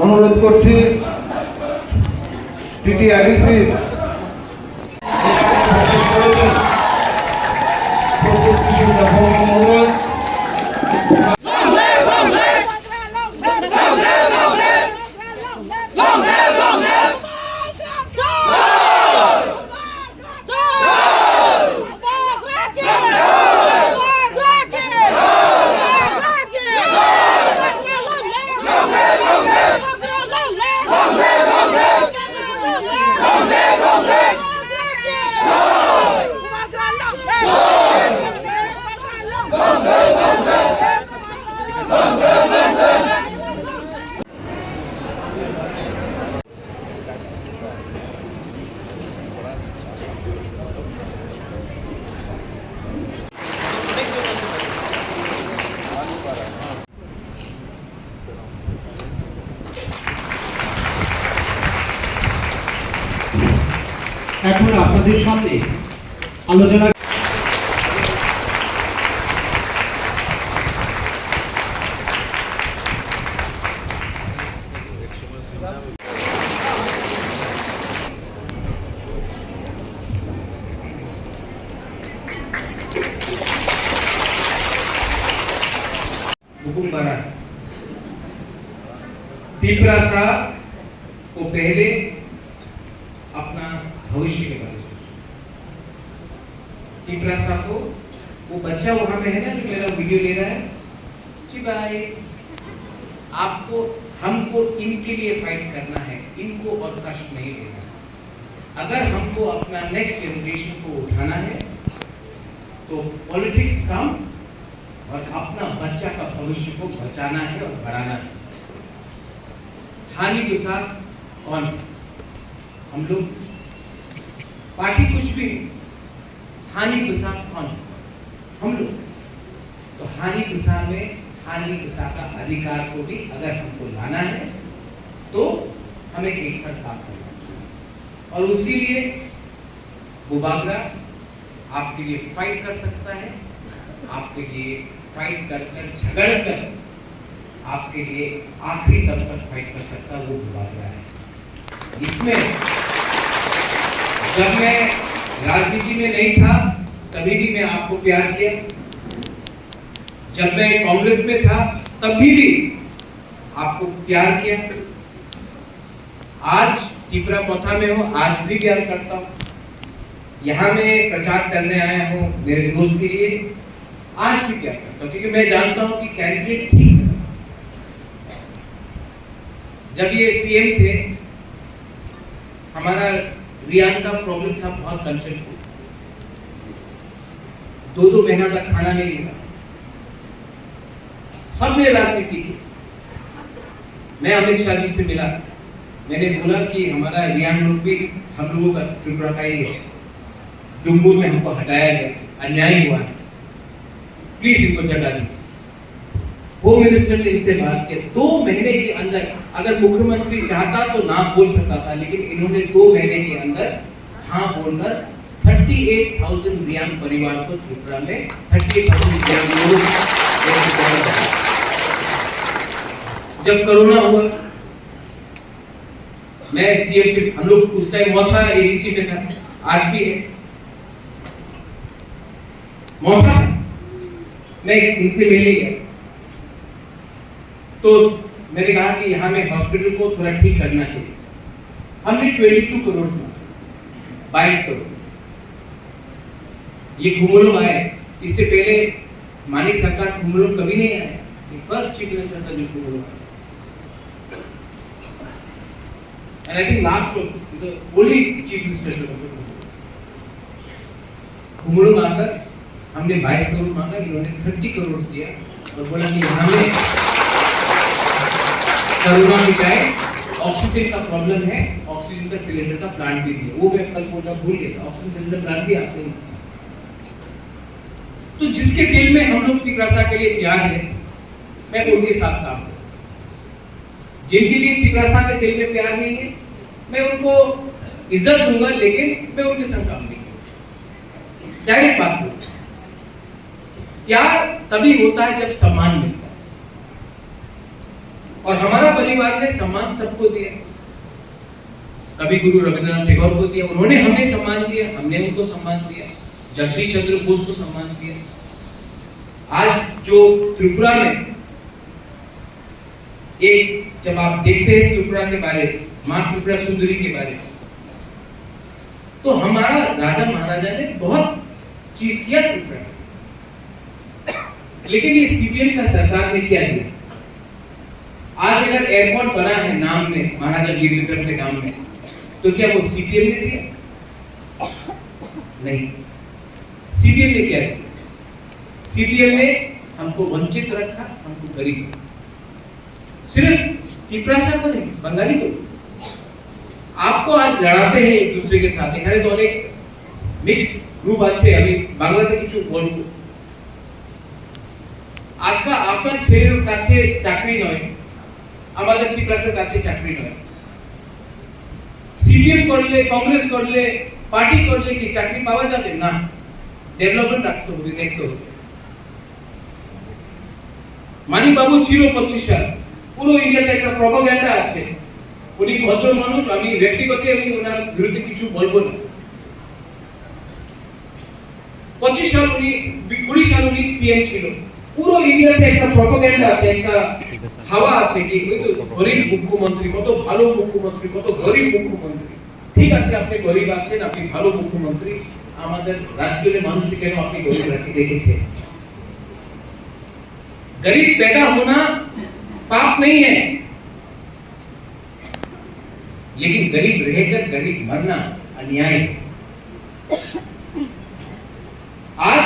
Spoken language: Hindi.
অনুরোধ করছি টিটিআরসি এখন আপনাদের সামনে আলোচনা हुकुम बना तीसरा साहब को पहले अपना भविष्य के बारे में तीसरा साहब को वो बच्चा वहां पे है ना जो मेरा वीडियो ले रहा है जी भाई आपको हमको इनके लिए फाइट करना है, इनको और कष्ट नहीं देना। अगर हमको अपना नेक्स्ट जनरेशन को उठाना है तो पॉलिटिक्स कम और अपना बच्चा का भविष्य को बचाना है और बढ़ाना है। हानि के साथ कौन? हम लोग पार्टी कुछ भी, हानि के साथ कौन? हम लोग। तो हानि के साथ में हानि के साथ का अधिकार को भी अगर हमको लाना है तो हमें एक साथ काम करना है और उसके लिए बुबागरा आपके लिए फाइट कर सकता है, आपके लिए फाइट कर झगड़ कर आपके लिए आखिरी दम तक फाइट कर सकता वो बुबागरा है। इसमें जब मैं राजनीति में नहीं था तभी भी मैं आपको प्यार किया, जब मैं कांग्रेस में था तभी भी आपको प्यार किया, आज त्रिपुरा पौथा में हूँ आज भी प्यार करता हूँ। यहाँ मैं प्रचार करने आया हूँ मेरे दोस्त के लिए, आज भी प्यार करता हूँ क्योंकि मैं जानता हूँ कि कैंडिडेट ठीक है। जब ये सीएम थे हमारा रियान का प्रॉब्लम था बहुत कंसर्न, 2-2 महीना तक खाना नहीं मिला, सबने राजनीति की। मैं अमित शाह जी से मिला, मैंने बोला कि हमारा रियान लोग भी हम लोगों का त्रिपुरा का ही है, डुंगूर में हमको हटाया गया, अन्याय हुआ है, प्लीज इनको जगा दीजिए। होम मिनिस्टर ने इनसे बात किया, 2 महीने के अंदर, अगर मुख्यमंत्री चाहता तो ना बोल सकता था, लेकिन इन्होंने 2 महीने के अंदर हाँ बोलकर 38,000 रियान परिवार को त्रिपुरा में 38,000 रियान लोग। जब कोरोना हुआ मैं सीएम से, हम लोग उस टाइम हुआ था एडीसी में था, आज भी है मौका, मैं इनसे मिल गया तो मैंने कहा कि यहाँ में हॉस्पिटल को थोड़ा ठीक करना चाहिए। हमने 22 करोड़ 22 करोड़ ये घुमलों आए, इससे पहले मानिक सरकार घुमलों कभी नहीं आए, फर्स्ट चीफ मिनिस्टर था जो घुमलों आए। And I think last the only chief minister घुमलों आकर हमने 22 करोड़ मांगा, इन्होंने 30 करोड़ दिया और बोला कि हमें कोरोना मिटाए ऑक्सीजन का प्रॉब्लम है, ऑक्सीजन का सिलेंडर का प्लांट भी है, वो मैं कल बोलना भूल गया, ऑक्सीजन सिलेंडर प्लांट भी आते हैं। तो जिसके दिल में हम लोग तिपरासा के लिए प्यार है, मैं उनके साथ काम करूं। जिनके लिए तिपरासा के दिल में प्यार नहीं है, मैं उनको इज्जत दूंगा, लेकिन मैं उनके संग काम नहीं करूंगा। डायरेक्ट बात बोलूं, प्यार तभी होता है जब सम्मान मिलता है, और हमारा परिवार ने सम्मान सबको दिया। कभी गुरु रविंद्रनाथ टैगोर को दिया, उन्होंने हमें सम्मान दिया, हमने उनको सम्मान दिया, जगदीश चंद्र बोस को सम्मान दिया। आज जो त्रिपुरा में एक, जब आप देखते हैं त्रिपुरा के बारे में, मां त्रिपुरा सुंदरी के बारे में, तो हमारा राजा महाराजा ने बहुत चीज किया त्रिपुरा, लेकिन ये सीपीएम का सरकार ने क्या किया? आज अगर एयरपोर्ट बना है नाम में महाराजा वीर विक्रम के नाम में, तो क्या वो सीपीएम ने दिया? नहीं। सीपीएम ने क्या किया? सीपीएम ने हमको वंचित रखा, हमको गरीब, सिर्फ तिपरासा को नहीं, बंगाली को। आपको आज लड़ाते हैं एक दूसरे के साथ, এখানে তো অনেক মিক্সড গ্রুপ আছে, আমি বাংলাতে কিছু বলবো। আজকে আপনার ছেলের কাছে চাকরি নয়, আমাদের তিপরাসার কাছে চাকরি নয়। সিপিএম করলে, কংগ্রেস করলে, পার্টি করলে কি চাকরি পাওয়া যাবে না? ডেভেলপমেন্ট রাখতে হবে, দেখতে হবে। মানিক বাবু ছিল 25 সাল, পুরো ইন্ডিয়াতে একটা প্রপাগান্ডা আছে, উনি ভদ্র মানুষ, আমি ব্যক্তিগত আমি ওনার বিরুদ্ধে কিছু বলবো না। 25 সাল উনি, 20 সাল উনি সিএম ছিল, পুরো ইন্ডিয়াতে একটা প্রপাগান্ডা আছে, একটা হাওয়া আছে কি ওই তো গরিব মুখ্যমন্ত্রী, কত ভালো মুখ্যমন্ত্রী, কত গরিব মুখ্যমন্ত্রী। ঠিক আছে, আপনি গরিব আছেন, আপনি ভালো মুখ্যমন্ত্রী, আমাদের রাজ্যের মানুষ কেন আপনি গরিব রাখতে দেখেছে? गरीब पैदा होना पाप नहीं है, लेकिन गरीब रहकर गरीब मरना अन्याय है। आज